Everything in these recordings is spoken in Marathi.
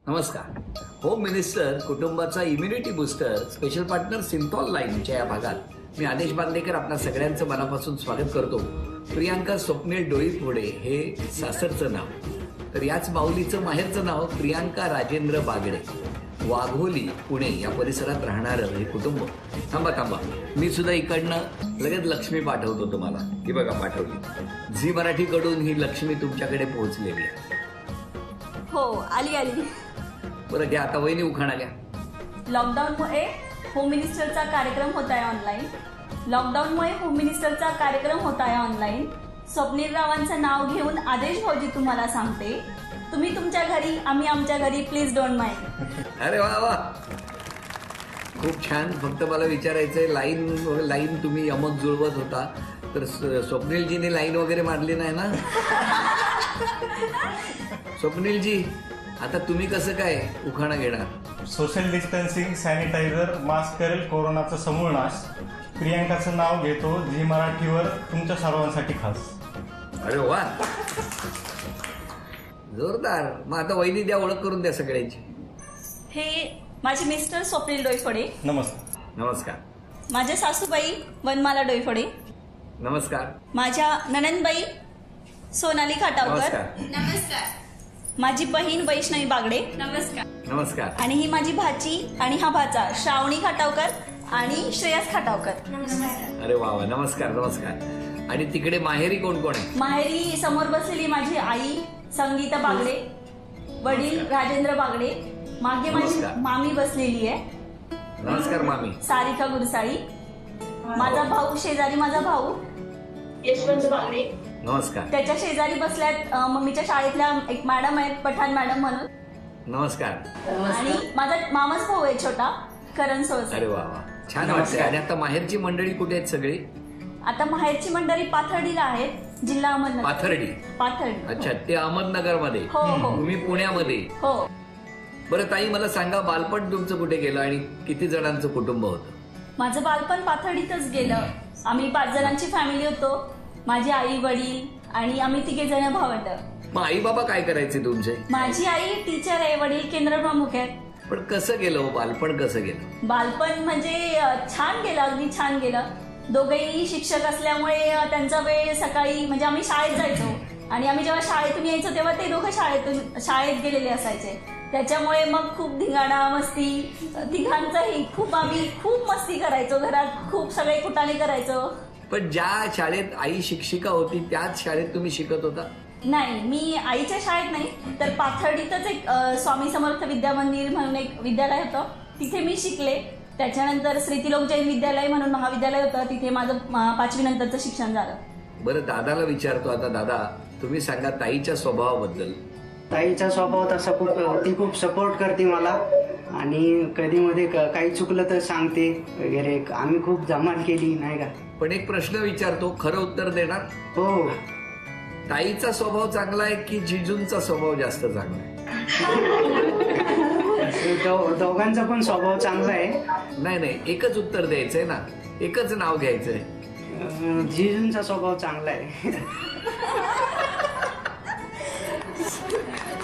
नमस्कार. होम मिनिस्टर कुटुंबाचा immunity booster special partner Cinthol लाईनच्या या भागात मी आदेश बांदेकर आपल्या सगळ्यांचं मनापासून स्वागत करतो. प्रियांका स्वप्नील डोईफोडे हे सासरचं नाव, तर याच माऊलीचं माहेरचं नाव प्रियांका राजेंद्र बागडे. वाघोली पुणे या परिसरात राहणारं हे कुटुंब. थांबा मी सुद्धा इकडनं लगेच लक्ष्मी पाठवतो तुम्हाला. ही बघा पाठवली. झी मराठीकडून ही लक्ष्मी तुमच्याकडे पोहोचलेली आहे. हो आली. बरं घ्या आता वहिनी उखाणा घ्या. लॉकडाऊनमुळे होम मिनिस्टरचा कार्यक्रम होत आहे ऑनलाईन. लॉकडाऊनमुळे होम मिनिस्टरचा कार्यक्रम होत आहे ऑनलाईन. स्वप्नील रावांचं नाव घेऊन आदेश भाऊजी तुम्हाला सांगते, तुम्ही तुमच्या घरी, आम्ही आमच्या घरी, प्लीज डोंट माइंड. अरे वा वा, खूप छान. फक्त मला विचारायचंय, लाईन तुम्ही यमक जुळवत होता तर स्वप्नीलजीने लाईन वगैरे मारली नाही ना? स्वप्नीलजी, आता तुम्ही कसं काय उखाणा घेणार? सोशल डिस्टन्सिंग, सॅनिटायझर, मास्क करेल कोरोनाचा समूळ नाश. प्रियांकाचं नाव घेतो झी मराठीवर तुमच्या सर्वांसाठी खास. अरे वा, जोरदार. मग आता वहिनी द्या, ओळख करून द्या सगळ्यांची. हे माझे मिस्टर स्वप्नील डोईफोडे. नमस्कार. नमस्कार. माझ्या सासूबाई वनमाला डोईफोडे. नमस्कार. माझ्या ननंदबाई सोनाली खाटावकर. नमस्कार. नमस्कार. माझी बहीण वैष्णवी बागडे. नमस्कार. नमस्कार. आणि ही माझी भाची आणि हा भाचा श्रावणी खाटावकर आणि श्रेयस खाटावकर. नमस्कार. अरे वा वा, नमस्कार नमस्कार. आणि तिकडे माहेरी कोण कोण आहे? माहेरी समोर बसलेली माझी आई संगीता बागडे, वडील राजेंद्र बागडे, मागे माझी नमस्कार. मामी बसलेली आहे नमस्कार मामी. सारिका गुरसाळी. माझा भाऊ शेजारी, माझा भाऊ यशवंत बागडे. नमस्कार. त्याच्या शेजारी बसल्यात मम्मीच्या शाळेतल्या एक मॅडम आहेत, पठाण मॅडम म्हणून. नमस्कार. आणि माझा मामाच भाऊ आहे छोटा, करण सोळसे. अरे वा वा, छान वाटतंय. आणि आता माहेरची मंडळी कुठे आहेत सगळी? आता माहेरची मंडळी पाथर्डीला आहेत, जिल्हा अहमदनगर. पाथर्डी. अच्छा, ते अहमदनगर मध्ये. हो हो तुम्ही पुण्यामध्ये. हो. बरं ताई, मला सांगा, बालपण तुमचं कुठे गेलं आणि किती जणांचं कुटुंब होतं? माझं बालपण पाथर्डीतच गेलं. आम्ही 5 जणांची फॅमिली होतो. माझी आई, वडील आणि आम्ही 3 जण भावंड. मग आई बाबा काय करायचे तुमचे? माझी आई टीचर आहे, वडील केंद्र प्रमुख आहेत. पण कसं गेलं हो बालपण, कसं गेलं? बालपण म्हणजे छान गेलं, अगदी छान गेलं. दोघेही शिक्षक असल्यामुळे त्यांचा वेळ सकाळी, म्हणजे आम्ही शाळेत जायचो आणि आम्ही जेव्हा शाळेतून यायचो तेव्हा ते दोघं शाळेत गेलेले असायचे. त्याच्यामुळे मग खूप धिंगाणा मस्ती, तिघांचाही आम्ही खूप मस्ती करायचो. घरात खूप सगळे कुटाणे करायचो. पण ज्या शाळेत आई शिक्षिका होती त्याच शाळेत तुम्ही शिकत होता? नाही, मी आईच्या शाळेत नाही, तर पाथर्डीतच एक स्वामी समर्थ विद्या मंदिर म्हणून एक विद्यालय होतं, तिथे मी शिकले. त्याच्यानंतर श्रीतिलोक जैन विद्यालय म्हणून महाविद्यालय होतं, तिथे माझं 5वी नंतरचं शिक्षण झालं. बरं, दादाला विचारतो आता. दादा, तुम्ही सांगा ताईच्या स्वभावाबद्दल. ताईचा स्वभाव तसा ती खूप सपोर्ट करते मला आणि कधी मध्ये काही चुकलं तर सांगते वगैरे. आम्ही खूप जमात केली, नाही का? पण एक प्रश्न विचारतो, खरं उत्तर देणार? हो. ताईचा स्वभाव चांगला आहे की जिजूंचा स्वभाव जास्त चांगला आहे? दोघांचा पण स्वभाव चांगला आहे. नाही, एकच उत्तर द्यायचंय ना, एकच नाव घ्यायचंय. जिजूंचा स्वभाव चांगला आहे.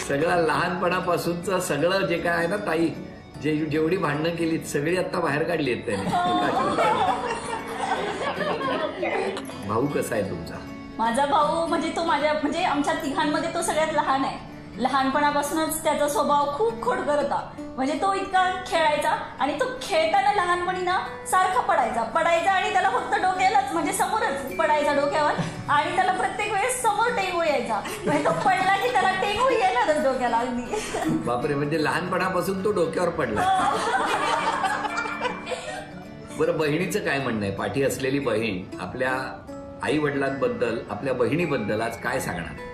सगळं लहानपणापासूनच सगळं जे काय आहे ना, ताई जेवढी भांडणं केली सगळी आता बाहेर काढली आहेत त्याने. भाऊ कसा आहे तुमचा? माझा भाऊ म्हणजे तो म्हणजे आमच्या तिघांमध्ये तो सगळ्यात लहान आहे. लहानपणापासूनच त्याचा स्वभाव खूप खोडकर होता. म्हणजे तो इतका खेळायचा आणि तो खेळताना लहानपणी ना सारखा पडायचा आणि त्याला फक्त डोक्यालाच, म्हणजे समोरच पडायचा डोक्यावर, आणि त्याला प्रत्येक वेळेस समोर टेंगू यायचा. म्हणजे तो पडला की त्याला टेंगू येणारच डोक्याला अगदी. बापरे, म्हणजे लहानपणापासून तो डोक्यावर पडला. बरं, बहिणीचं काय म्हणणं आहे? पाठी असलेली बहीण आपल्या आई वडिलांबद्दल, आपल्या बहिणीबद्दल आज काय सांगणार?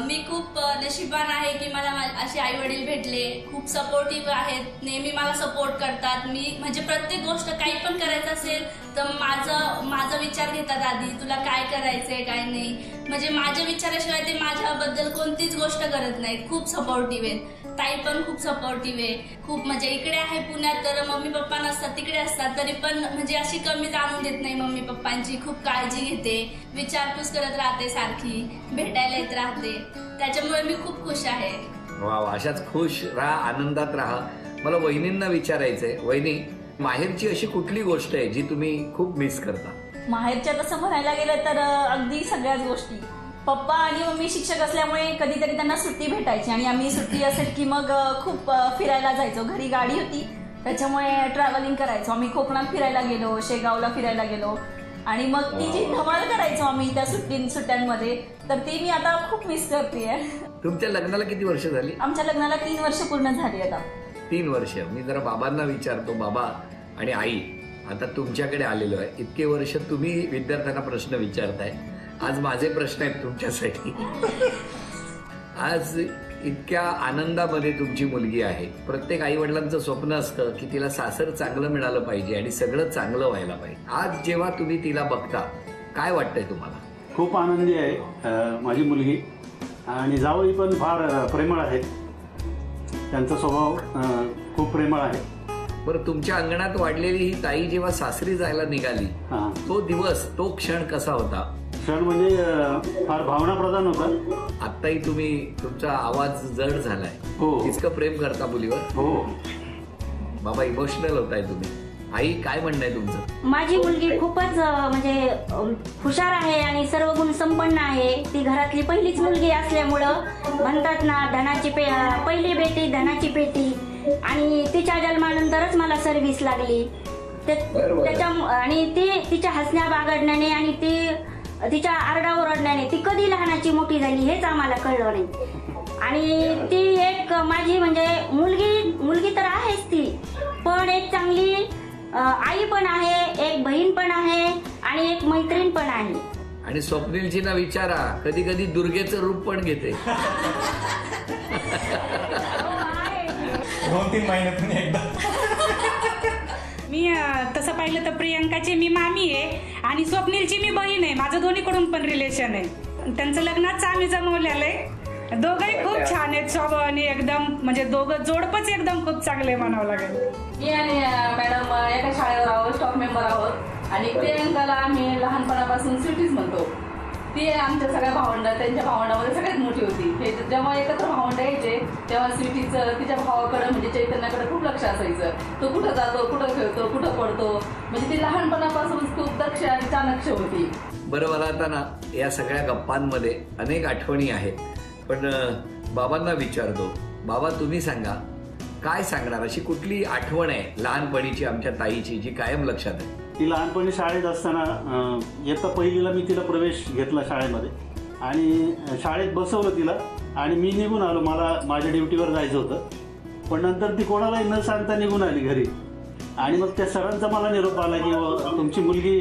मी खूप नशीबवान आहे की मला असे आई वडील भेटले. खूप सपोर्टिव्ह आहेत, नेहमी मला सपोर्ट करतात. मी म्हणजे प्रत्येक गोष्ट काही पण करायचं असेल तर माझा विचार घेतात आधी, तुला काय करायचंय काय नाही. म्हणजे माझ्या विचाराशिवाय ते माझ्याबद्दल कोणतीच गोष्ट करत नाही. खूप सपोर्टिव्ह आहेत. ताई पण खूप सपोर्टिव्ह आहे. खूप म्हणजे इकडे आहे पुण्यात तर मम्मी पप्पा नसतात, तिकडे असतात, तरी पण म्हणजे अशी कमी जाणून देत नाही मम्मी पप्पांची. खूप काळजी घेते, विचारपूस करत राहते, सारखी भेटायला येत राहते. त्याच्यामुळे मी खूप खुश आहे. वा वा, अशाच खुश राहा, आनंदात राहा. मला वहिनींना विचारायचंय, वहिनी माहेरची अशी कुठली गोष्ट आहे जी तुम्ही खूप मिस करता? माहेरच्या तसं म्हणायला गेलं तर अगदी सगळ्याच गोष्टी. पप्पा आणि मम्मी शिक्षक असल्यामुळे कधीतरी त्यांना सुट्टी भेटायची आणि आम्ही सुट्टी असेल की मग खूप फिरायला जायचो. घरी गाडी होती त्याच्यामुळे ट्रॅव्हलिंग करायचो आम्ही. कोकणात फिरायला गेलो, शेगावला फिरायला गेलो आणि मग ती जी धमाल करायचो आम्ही त्या सुट्ट्यांमध्ये, तर ती मी आता खूप मिस करतेय. तुमच्या लग्नाला किती वर्ष झाली? आमच्या लग्नाला 3 वर्ष पूर्ण झाली आता. 3 वर्ष. मी जरा बाबांना विचारतो, बाबा आणि आई आता तुमच्याकडे आलेलो आहे, इतके वर्ष तुम्ही विद्यार्थ्यांना प्रश्न विचारताय, आज माझे प्रश्न आहेत तुमच्यासाठी. आज इतक्या आनंदामध्ये तुमची मुलगी आहे. प्रत्येक आई वडिलांचं स्वप्न असतं की तिला सासर चांगलं मिळालं पाहिजे आणि सगळं चांगलं व्हायला पाहिजे. आज जेव्हा तुम्ही तिला बघता काय वाटतंय तुम्हाला? खूप आनंदी आहे माझी मुलगी, आणि जावई पण फार प्रेमळ आहेत. त्यांचा स्वभाव खूप प्रेमळ आहे. बरं, तुमच्या अंगणात वाढलेली ही ताई जेव्हा सासरी जायला निघाली, तो दिवस, तो क्षण कसा होता? क्षण म्हणजे फार भावनाप्रधान होता. आत्ताही तुम्ही, तुमचा आवाज जड झालाय. हो. इतकं प्रेम करता मुलीवर? हो. बाबा इमोशनल होताय तुम्ही. आई काय म्हणणं आहे तुमचं? माझी मुलगी खूपच म्हणजे हुशार आहे आणि सर्व गुण संपन्न आहे. ती घरातली पहिलीच मुलगी असल्यामुळं म्हणतात ना, धनाची पहिली बेटी धनाची पेटी, आणि तिच्या जन्मानंतरच मला सर्व्हिस लागली. त्याच्या आणि ती तिच्या हसण्या बागडण्याने आणि ती तिच्या आरडाओरडण्याने ती कधी लहानाची मोठी झाली हेच आम्हाला कळलं नाही. आणि ती एक माझी म्हणजे मुलगी तर आहेच ती, पण एक चांगली आई पण आहे, एक बहीण पण आहे आणि एक मैत्रीण पण आहे. आणि स्वप्नीलजींना विचारा, कधी कधी दुर्गेचं रूप पण घेते. 2-3 महिन्यातून एकदा. मी तसं पाहिलं तर प्रियंकाची मी मामी आहे आणि स्वप्नीलची मी बहीण आहे. माझं दोन्हीकडून पण रिलेशन आहे. त्यांचं लग्नाच आम्ही जमवलेलं आहे. दोघंही खूप छान आहेत स्वभावाने, एकदम म्हणजे दोघं जोडपच एकदम खूप चांगले म्हणावं लागेल. मी आणि मॅडम एका शाळेवर आहोत, स्टॉफ मेंबर आहोत, आणि प्रियंकाला आम्ही लहानपणापासून स्वीटीच म्हणतो. ती आमच्या सगळ्या भावंड, त्यांच्या भावंडामध्ये सगळ्यात मोठी होती. हे जेव्हा एकत्र भावंड यायचे तेव्हा स्वीटीचं तिच्या भावाकडे म्हणजे चैतन्याकडे खूप लक्ष असायचं. तो कुठं जातो, कुठं खेळतो, कुठं पडतो, म्हणजे ती लहानपणापासून खूप दक्ष आणि चाणक्य होती. बरं, मला आता ना या सगळ्या गप्पांमध्ये अनेक आठवणी आहेत, पण बाबांना विचारतो. बाबा तुम्ही सांगा, काय सांगणार? अशी कुठली आठवण आहे लहानपणीची आमच्या ताईची जी कायम लक्षात आहे? ती लहानपणी शाळेत असताना इयत्ता पहिलीला मी तिला प्रवेश घेतला शाळेमध्ये, आणि शाळेत बसवलं तिला आणि मी निघून आलो. मला माझ्या ड्युटीवर जायचं होतं, पण नंतर ती कोणालाही न सांगता निघून आली घरी. आणि मग त्या सरांचा मला निरोप आला की तुमची मुलगी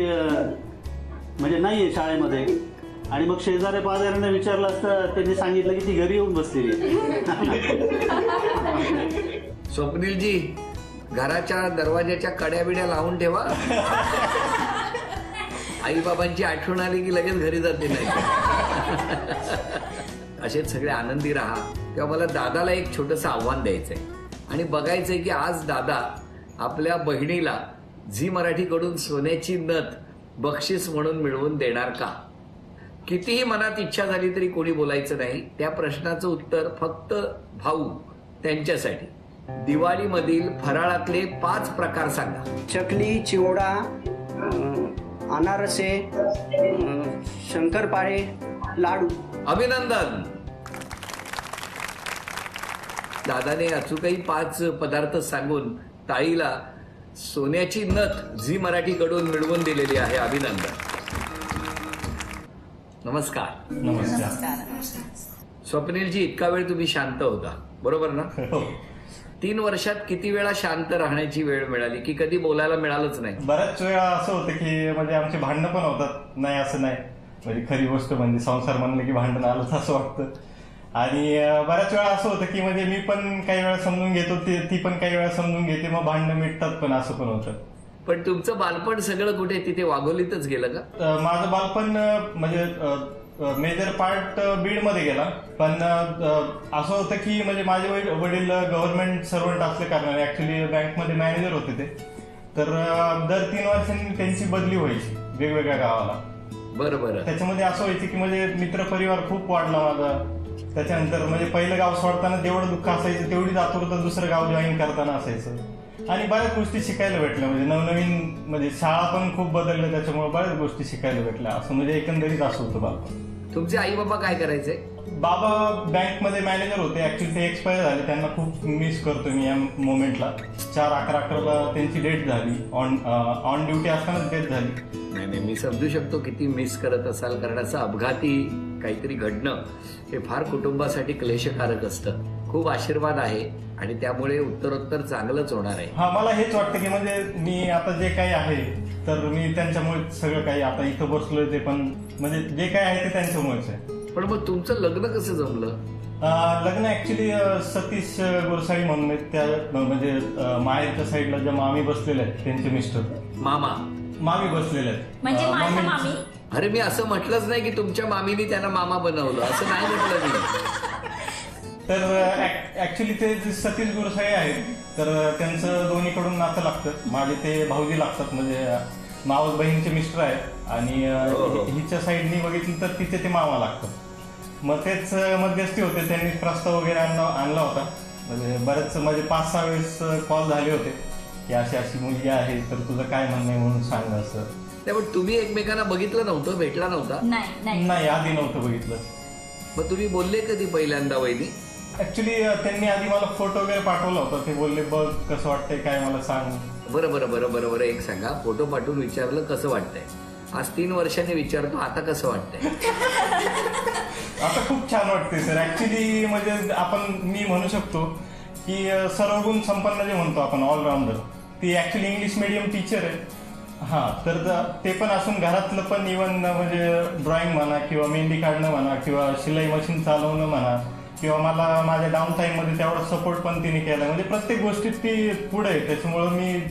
म्हणजे नाही आहे शाळेमध्ये. आणि मग शेजाऱ्या पाजाऱ्यांना विचारलं असतं, त्यांनी सांगितलं की ती घरी येऊन बसलेली. स्वप्नीलजी, घराच्या दरवाजाच्या कड्या बिड्या लावून ठेवा. आई बाबांची आठवण आली की लगेच घरी जाते नाही. असेच सगळे आनंदी राहा. तेव्हा मला दादाला एक छोटंसं आव्हान द्यायचंय आणि बघायचंय की आज दादा आपल्या बहिणीला झी मराठीकडून सोन्याची नथ बक्षीस म्हणून मिळवून देणार का? कितीही मनात इच्छा झाली तरी कोणी बोलायचं नाही. त्या प्रश्नाचं उत्तर फक्त भाऊ त्यांच्यासाठी. दिवाळीमधील फराळातले 5 प्रकार सांगा. चकली, चिवडा, अनारसे, शंकरपाळे, लाडू. अभिनंदन. दादाने अचूकही 5 पदार्थ सांगून ताईला सोन्याची नथ झी मराठीकडून मिळवून दिलेली आहे. अभिनंदन. नमस्कार. नमस्कार. स्वप्नीलजी, इतका वेळ तुम्ही शांत होता, बरोबर ना? 3 वर्षात किती वेळा शांत राहण्याची वेळ मिळाली की कधी बोलायला मिळालंच नाही? बऱ्याच वेळा असं होतं की म्हणजे आमचे भांडणं पण होतात. नाही असं नाही, म्हणजे खरी गोष्ट म्हणजे संसार म्हणलं की भांडण आलंच असं वाटतं. आणि बऱ्याच वेळा असं होतं की म्हणजे मी पण काही वेळा समजून घेतो, ती पण काही वेळा समजून घेते, मग भांडणं मिटतात पण असं पण होतं. पण तुमचं बालपण सगळं कुठे तिथे वाघोलीतच गेलं का? माझं बालपण म्हणजे मेजर पार्ट बीडमध्ये गेला, पण असं होतं की म्हणजे माझे वडील गव्हर्नमेंट सर्वंट असल्या कारणाने ऍक्च्युली बँकमध्ये मॅनेजर होते ते, तर दर 3 वर्षांनी त्यांची बदली व्हायची वेगवेगळ्या गावाला. बरं. त्याच्यामध्ये असं व्हायचं की म्हणजे मित्रपरिवार खूप वाढला माझा. त्याच्यानंतर म्हणजे पहिलं गाव सोडताना जेवढं दुःख असायचं तेवढीच आतुरता दुसरं गाव जॉईन करताना असायचं. आणि बऱ्याच गोष्टी शिकायला भेटल्या, म्हणजे नवनवीन म्हणजे शाळा पण खूप बदलल्या, त्याच्यामुळे बऱ्याच गोष्टी शिकायला भेटल्या. असं म्हणजे एकंदरीत असं होतं बालपण. तुमचे आई बाबा काय करायचे? बाबा बँकमध्ये मॅनेजर होते. ऍक्च्युली ते एक्सपायर झाले. त्यांना खूप मिस करतो मी या मोमेंटला. 4/11/11 त्यांची डेथ झाली. ऑन ड्युटी असतानाच डेथ झाली. नाही, मी समजू शकतो किती मिस करत असाल, कारण असं अपघाती काहीतरी घडणं हे फार कुटुंबासाठी क्लेशकारक असतं. खूप आशीर्वाद आहे आणि त्यामुळे उत्तरोत्तर चांगलंच होणार आहे. हा, मला हेच वाटतं की म्हणजे मी आता जे काही आहे तर मी त्यांच्यामुळे सगळं काही आता इथं बसलोय ते पण म्हणजे जे काही आहे ते त्यांच्यामुळेच आहे. पण मग तुमचं लग्न कसं जमलं? लग्न ऍक्च्युली सतीश गुरसाळी म्हणून आहेत, त्या म्हणजे माहेरच्या साईडला ज्या मामी बसलेल्या आहेत त्यांचे मिस्टर. मामी बसलेले आहेत. म्हणजे माझ्या मामी? अरे मी असं म्हटलंच नाही की तुमच्या मामीने त्यांना मामा बनवलं, असं नाही म्हटलं मी. तर ऍक्च्युली ते जे सतीश गुरसाळे आहेत तर त्यांचं दोन्हीकडून नातं लागतं. माझे ते भाऊजी लागतात, म्हणजे मावस बहीणचे मिस्टर आहेत आणि हिच्या साईडनी बघितलं तर तिचे ते मामा लागतात. मग तेच मध्यस्थी होते. त्यांनी प्रस्ताव वगैरे आणला होता. म्हणजे बरेच म्हणजे 5-6 वेळेस कॉल झाले होते की अशी अशी मुलगी आहे तर तुझं काय म्हणणं आहे म्हणून सांग असं. त्यामुळे तुम्ही एकमेकांना बघितलं नव्हतं, भेटला नव्हता? नाही, आधी नव्हतं बघितलं. मग तुम्ही बोलले कधी पहिल्यांदा वहिनी? ऍक्च्युली त्यांनी आधी मला फोटो वगैरे पाठवला होता. ते बोलले बघ कसं वाटतंय काय मला सांग. बरं एक सांगा, फोटो पाठवून विचारलं कसं वाटतंय. आज 3 वर्षांनी विचारतो, आता कसं वाटतंय? आता खूप छान वाटतंय सर. ऍक्च्युली म्हणजे मी म्हणू शकतो की सर्वगुण संपन्न जे म्हणतो आपण ऑलराऊंडर, ती ऍक्च्युली इंग्लिश मीडियम टीचर आहे. हा, तर ते पण असून घरातलं पण इव्हन म्हणजे ड्रॉइंग म्हणा किंवा मेहंदी काढणं म्हणा किंवा शिलाई मशीन चालवणं म्हणा किंवा मला माझ्या डाऊन टाईम मध्ये तेवढा सपोर्ट पण तिने केला. म्हणजे प्रत्येक गोष्टीत ती पुढे आहे. त्याच्यामुळं मी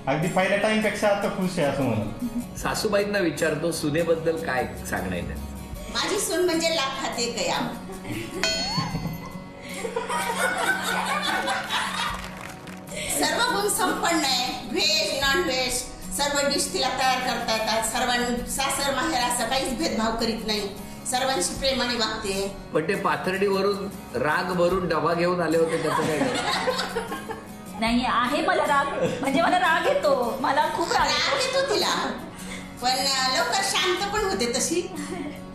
अगदी पहिल्या टाइमपेक्षा आता खुश आहे असं म्हणून. सासूबाईंना विचारतो, सुनेबद्दल काय सांगणं आहे? माझी सून म्हणजे लाखात एक आहे. सर्व गुण संपन्न आहे. व्हेज नॉन व्हेज सर्व डिश तिला तयार करता येतात. सर्वांनी सासर माहेर असं काहीच भेदभाव करीत नाही. सर्वांशी प्रेमाने वागते. पण ते पाथर्डीवरून राग भरून डबा घेऊन आले होते, त्याचं काय? नाही, आहे मला राग, म्हणजे मला राग येतो, मला खूप राग येतो तिला. पण लवकर शांत पण होते, तशी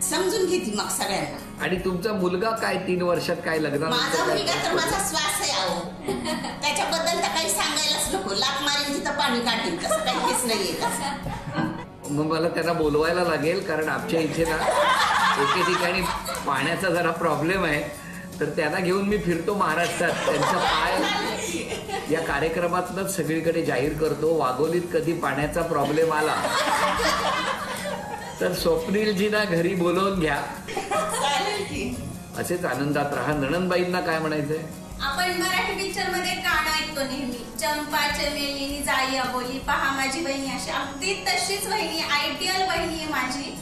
समजून घेते मग सगळ्यांना. आणि तुमचा मुलगा काय 3 वर्षात काय लग्न? माझा मुलगा तर माझा श्वास आहे. आहो, त्याच्याबद्दल तर काही सांगायलाच नको. लाक मारीन तिथं पाणी काढेल, तसं काहीच नाहीये. मग मला त्यांना बोलवायला लागेल, कारण आमच्या इथे ना एके ठिकाणी पाण्याचा जरा प्रॉब्लेम आहे. तर त्यांना घेऊन मी फिरतो महाराष्ट्रात. त्यांचा पाय या कार्यक्रमातूनच सगळीकडे जाहीर करतो. वाघोलीत कधी पाण्याचा प्रॉब्लेम आला तर स्वप्नीलजींना घरी बोलवून घ्या. असेच आनंदात राहा. नणंदबाईंना काय म्हणायचंय? आपण मराठी पिक्चर मध्ये गाणं ऐकतो नेहमी, चंपा चमेली जाई अबोली, पहा माझी बहिणी. अशी अगदी तशीच बहिणी, आयडियल बहिणी आहे माझी.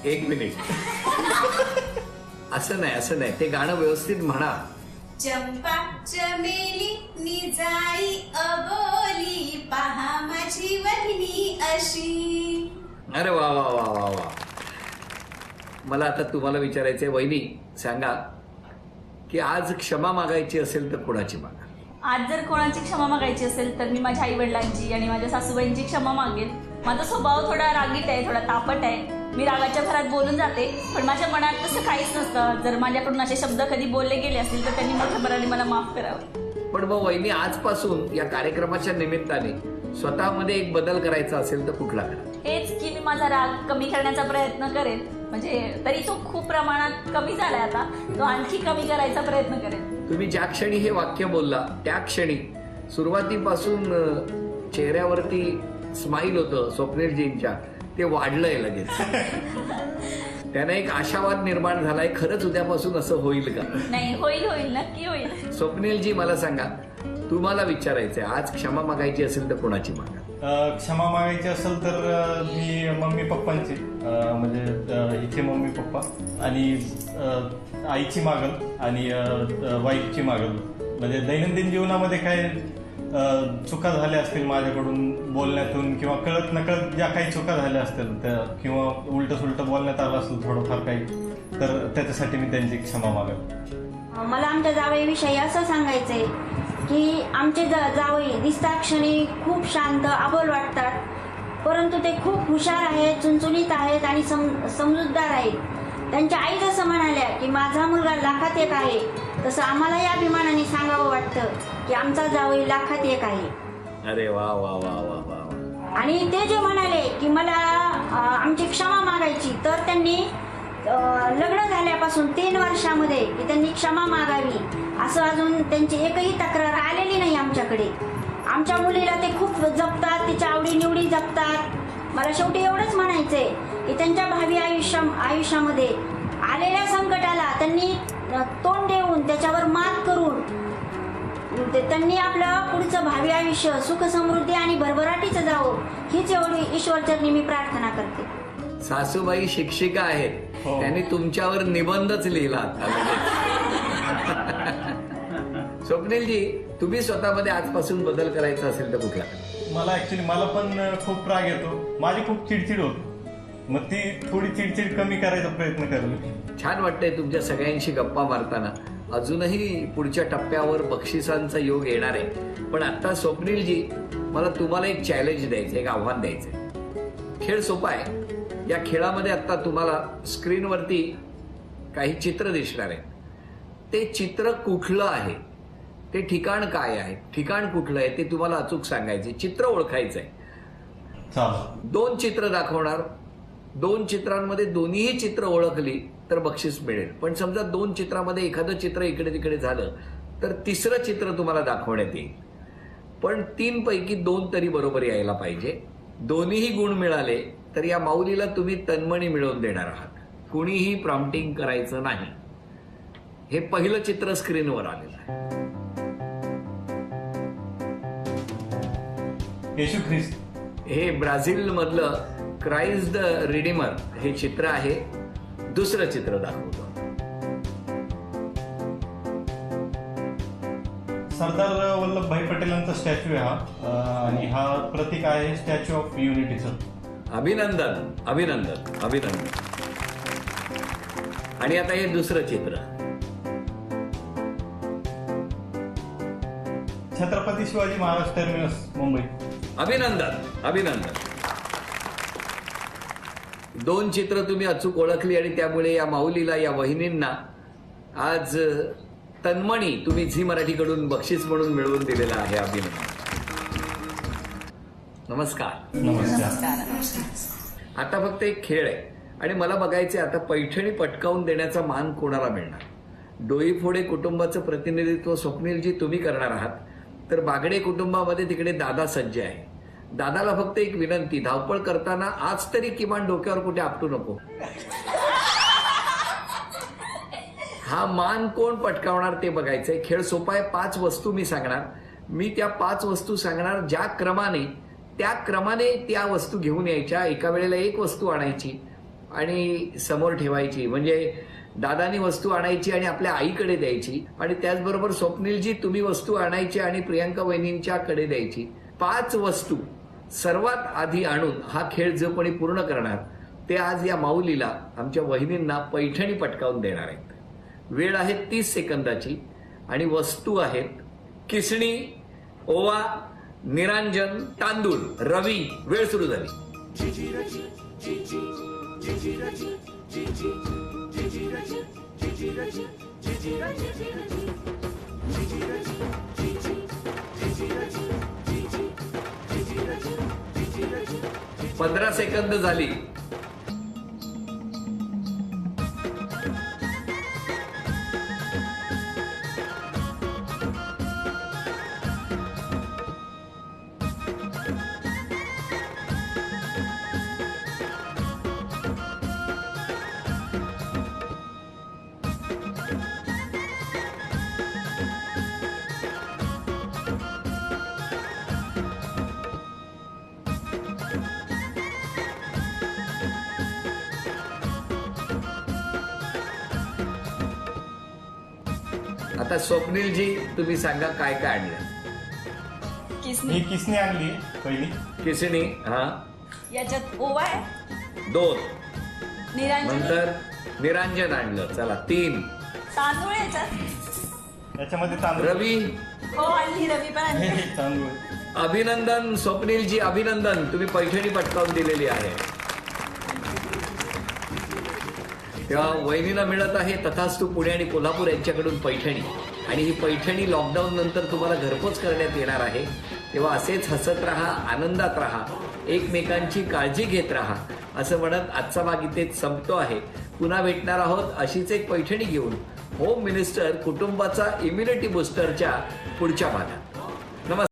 1 मिनिट. असं नाही, ते गाणं व्यवस्थित म्हणा. चंपा चमेली निजाई अबोली, पहा माझी बहिणी अशी. अरे वा वा वा वा वा. मला आता तुम्हाला विचारायचंय, वहिनी सांगा की आज क्षमा मागायची असेल तर कोणाची मागा? आज जर कोणाची क्षमा मागायची असेल तर मी माझ्या आई वडिलांची आणि माझ्या सासूबाईंची क्षमा मागेल. माझा स्वभाव थोडा रागीट आहे, थोडा तापट आहे. मी रागाच्या भरात बोलून जाते, पण माझ्या मनात तसं काहीच नसतं. जर माझ्याकडून असे शब्द कधी बोलले गेले असतील तर त्यांनी मोठ्यापणाने मला माफ करावं. पण मग वहिनी, आजपासून या कार्यक्रमाच्या निमित्ताने स्वतःमध्ये एक बदल करायचा असेल तर कुठला करा? हेच की मी माझा राग कमी करण्याचा प्रयत्न करेन. म्हणजे तरी तो खूप प्रमाणात कमी झालाय, आता तो आणखी कमी करायचा प्रयत्न करेन. तुम्ही ज्या क्षणी हे वाक्य बोलला त्या क्षणी सुरुवातीपासून चेहऱ्यावरती स्माईल होतं स्वप्नीलजींच्या, ते वाढलंय लगेच. त्याने एक आशावाद निर्माण झालाय. खरंच उद्यापासून असं होईल का? नाही, होईल, नक्की होईल. स्वप्नीलजी मला सांगा, तुम्हाला विचारायचंय, आज क्षमा मागायची असेल तर कोणाची मागा? क्षमा मागायची असेल तर मी मम्मी पप्पांची, म्हणजे हिचे मम्मी पप्पा आणि आईची मागल आणि वाईफची मागल. म्हणजे दैनंदिन जीवनामध्ये काय चुका झाल्या असतील माझ्याकडून बोलण्यातून किंवा कळत नकळत ज्या काही चुका झाल्या असतील त्या, किंवा उलट सुलट बोलण्यात आलं असेल थोडंफार काही, तर त्याच्यासाठी मी त्यांची क्षमा मागतो. मला आमच्या जावईविषयी असं सांगायचंय की आमचे जावई दिसता क्षणी खूप शांत अबोल वाटतात, परंतु ते खूप हुशार आहेत, चुणचुणीत आहेत आणि समजूतदार आहेत. त्यांच्या आई जसं म्हणाल्या की माझा मुलगा लाखात एक आहे, तसं आम्हालाही अभिमानाने सांगावं वाटतं की आमचा जावई लाखात एक आहे. अरे वा वा वा वा वा. आणि ते जे म्हणाले की मला आमची क्षमा मागायची, तर त्यांनी लग्न झाल्यापासून 3 वर्षामध्ये की त्यांनी क्षमा मागावी असं अजून त्यांची एकही तक्रार आलेली नाही आमच्याकडे. आमच्या मुलीला ते खूप जपतात, तिच्या आवडीनिवडी जपतात. मला शेवटी एवढंच म्हणायचंय की त्यांच्या भावी आयुष्यामध्ये आलेल्या संकटाला त्यांनी तोंड देऊन त्याच्यावर मात करून त्यांनी आपलं पुढचं भावी आयुष्य सुख समृद्धी आणि भरभराटीचं जावं, हीच एवढी ईश्वरचरणी मी प्रार्थना करते. सासूबाई शिक्षिका आहेत, त्यांनी तुमच्यावर निबंधच लिहिला आता. स्वप्नीलजी, तुम्ही स्वतःमध्ये आजपासून बदल करायचा असेल तर कुठला? मला पण खूप राग येतो, माझी खूप चिडचिड होते, मग ती थोडी चिडचिड कमी करायचा प्रयत्न करेल. छान वाटतंय तुमच्या सगळ्यांशी गप्पा मारताना. अजूनही पुढच्या टप्प्यावर बक्षिसांचा योग येणार आहे, पण आता स्वप्नीलजी मला तुम्हाला एक चॅलेंज द्यायचं, एक आव्हान द्यायचंय. खेळ सोपा आहे. या खेळामध्ये आता तुम्हाला स्क्रीनवरती काही चित्र दिसणार आहे. ते चित्र कुठलं आहे, ते ठिकाण काय आहे, ठिकाण कुठलं आहे ते तुम्हाला अचूक सांगायचे, चित्र ओळखायचंय. 2 चित्र दाखवणार. 2 चित्रांमध्ये दोन्हीही चित्र ओळखली तर बक्षीस मिळेल. पण समजा 2 चित्रामध्ये एखादं चित्र इकडे तिकडे झालं तर 3रं चित्र तुम्हाला दाखवण्यात येईल. पण 3 पैकी 2 तरी बरोबर यायला पाहिजे. दोन्हीही गुण मिळाले तर या माऊलीला तुम्ही तन्मणी मिळवून देणार आहात. कुणीही प्रॉम्प्टिंग करायचं नाही. हे पहिलं चित्र स्क्रीनवर आलेलं आहे. येशू ख्रिस्त. हे ब्राझील मधलं क्राइस्ट द रिडीमर हे चित्र आहे. दुसरं चित्र दाखवतो. सरदार वल्लभभाई पटेलांचा स्टॅच्यू आहे हा, आणि हा प्रतीक आहे स्टॅच्यू ऑफ युनिटीचं. अभिनंदन अभिनंदन अभिनंदन. आणि आता हे दुसरं चित्र. छत्रपती शिवाजी महाराज टर्मिनस, मुंबई. अभिनंदन अभिनंदन. 2 चित्र तुम्ही अचूक ओळखली आणि त्यामुळे या माऊलीला, या वहिनींना आज तन्मणी तुम्ही झी मराठीकडून बक्षीस म्हणून मिळवून दिलेला आहे. अभिनंदन. नमस्कार. आता फक्त एक खेळ आहे आणि मला बघायचे आता पैठणी पटकावून देण्याचा मान कोणाला मिळणार. डोईफोडे कुटुंबाचं प्रतिनिधित्व स्वप्नीलजी तुम्ही करणार आहात, तर बागडे कुटुंबामध्ये तिकडे दादा सज्ज आहे. दादाला फक्त एक विनंती, धावपळ करताना आज तरी किमान डोक्यावर कुठे आपटू नको. हा मान कोण पटकावणार ते बघायचंय. खेळ सोपा आहे. 5 वस्तू मी सांगणार. मी त्या 5 वस्तू सांगणार, ज्या क्रमाने त्या त्या वस्तू घेऊन यायच्या. एका वेळेला एक वस्तू आणायची आणि समोर ठेवायची. म्हणजे दादानी वस्तू आणायची आणि आपल्या आईकडे द्यायची, आणि त्याचबरोबर स्वप्नीलजी तुम्ही वस्तू आणायची आणि प्रियांका वहिनींच्याकडे द्यायची. 5 वस्तू सर्वात आधी आणून हा खेळ जो कोणी पूर्ण करणार ते आज या माऊलीला, आमच्या वहिनींना पैठणी पटकावून देणार आहेत. वेळ आहे 30 सेकंदाची आणि वस्तू आहेत किसणी, ओवा, निरांजन, तांदूळ, रवी. वेळ सुरू झाली. पंधरा सेकंद झाली. आता स्वप्नीलजी तुम्ही सांगा काय काय आणलं. किसनी. ही किसणी आणली पहिली. किसणी. हा. याच्यात ओवा आहे. 2. निरांजन. नंतर निरांजन आणलं. चला 3. तांदूळ याच्यात याच्यामध्ये तांदूळ रवी. हो आणली, रवी पण आणली. तांदूळ. अभिनंदन स्वप्नीलजी, अभिनंदन, तुम्ही पैठणी पटकावून दिलेली आहे. तेव्हा वहिनीला मिळत आहे तथास्तु पुणे आणि कोल्हापूर यांच्याकडून पैठणी, आणि ही पैठणी लॉकडाऊन नंतर तुम्हाला घरपोच करण्यात येणार आहे. तेव्हा असेच हसत राहा, आनंदात राहा, एकमेकांची काळजी घेत राहा असं म्हणत आजचा भाग इथेच संपतो आहे. पुन्हा भेटणार आहोत अशीच एक पैठणी घेऊन होम मिनिस्टर कुटुंबाचा इम्युनिटी बुस्टरच्या पुढच्या भागात.